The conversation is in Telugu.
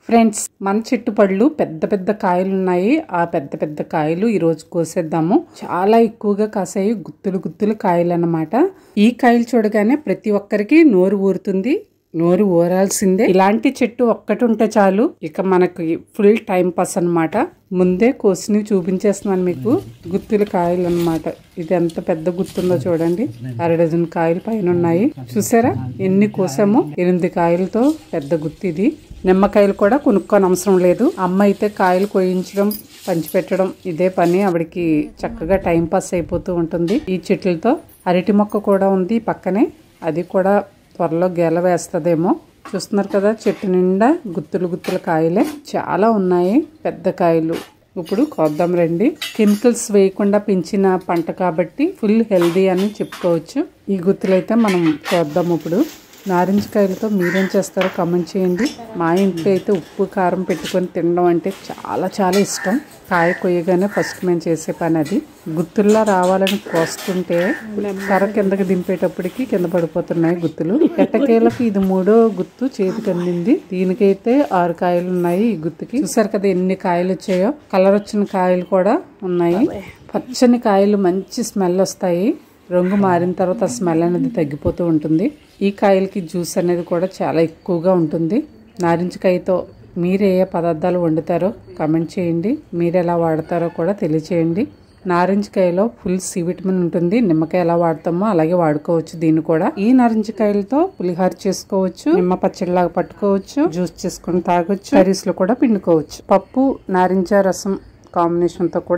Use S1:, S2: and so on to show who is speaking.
S1: ఫ్రెండ్స్, మన చెట్టు పళ్ళు పెద్ద పెద్ద కాయలు ఉన్నాయి. ఆ పెద్ద పెద్ద కాయలు ఈ రోజు కోసేద్దాము. చాలా ఎక్కువగా కాసాయి, గుత్తులు గుత్తులు కాయలు అన్నమాట. ఈ కాయలు చూడగానే ప్రతి ఒక్కరికి నోరు ఊరుతుంది, నోరు ఊరాల్సిందే. ఇలాంటి చెట్టు ఒక్కటి ఉంటే చాలు, ఇక మనకి ఫుల్ టైం పాస్ అన్నమాట. ముందే కోసినవి చూపించేస్తున్నాను మీకు. గుత్తుల కాయలు అన్నమాట. ఇది ఎంత పెద్ద గుత్తుందో చూడండి. 1 డజన్ కాయలు పైన ఉన్నాయి. చూసారా ఎన్ని కోసామో? 8 కాయలతో పెద్ద గుత్తి ఇది. నిమ్మకాయలు కూడా కొనుక్కొని అవసరం లేదు. అమ్మ అయితే కాయలు కోయించడం, పంచిపెట్టడం ఇదే పని. ఆవిడకి చక్కగా టైం పాస్ అయిపోతూ ఉంటుంది. ఈ చెట్లతో అరటి మొక్క కూడా ఉంది పక్కనే, అది కూడా త్వరలో గెల వేస్తుందేమో. చూస్తున్నారు కదా, చెట్టు నిండా గుత్తులు గుత్తుల కాయలే చాలా ఉన్నాయి, పెద్ద కాయలు. ఇప్పుడు కోద్దాం రండి. కెమికల్స్ వేయకుండా పెంచిన పంట కాబట్టి ఫుల్ హెల్దీ అని చెప్పుకోవచ్చు. ఈ గుత్తులైతే మనం కోద్దాం ఇప్పుడు. నారింజ కాయలతో మీరేం చేస్తారో కామెంట్ చేయండి. మా ఇంట్లో అయితే ఉప్పు కారం పెట్టుకొని తినడం అంటే చాలా చాలా ఇష్టం. కాయ కొయ్యగానే ఫస్ట్ మేము చేసే పని అది. గుత్తుల్లా రావాలని కోస్తుంటే కర్ర కిందకి దింపేటప్పటికి కింద పడిపోతున్నాయి గుత్తులు. ఎట్టకేలకు ఇది 3వ గుత్తు చేతికి అందింది. దీనికైతే 6 కాయలు ఉన్నాయి ఈ గుత్తుకి. చూసారు కదా ఎన్ని కాయలు వచ్చాయో. కలర్ వచ్చిన కాయలు కూడా ఉన్నాయి. పచ్చని కాయలు మంచి స్మెల్ వస్తాయి. రంగు మారిన తర్వాత స్మెల్ అనేది తగ్గిపోతూ ఉంటుంది. ఈ కాయలకి జ్యూస్ అనేది కూడా చాలా ఎక్కువగా ఉంటుంది. నారింజకాయతో మీరు ఏ పదార్థాలు వండుతారో కామెంట్ చేయండి. మీరు ఎలా వాడతారో కూడా తెలియచేయండి. నారింజకాయలో ఫుల్ సి విటమిన్ ఉంటుంది. నిమ్మకాయ ఎలా వాడతామో అలాగే వాడుకోవచ్చు దీన్ని కూడా. ఈ నారింజకాయలతో పులిహోర చేసుకోవచ్చు, నిమ్మ పచ్చడిలాగా పట్టుకోవచ్చు, జ్యూస్ చేసుకుని తాగొచ్చు, కర్రీస్ లో కూడా పిండుకోవచ్చు. పప్పు నారింజ రసం కాంబినేషన్ తో కూడా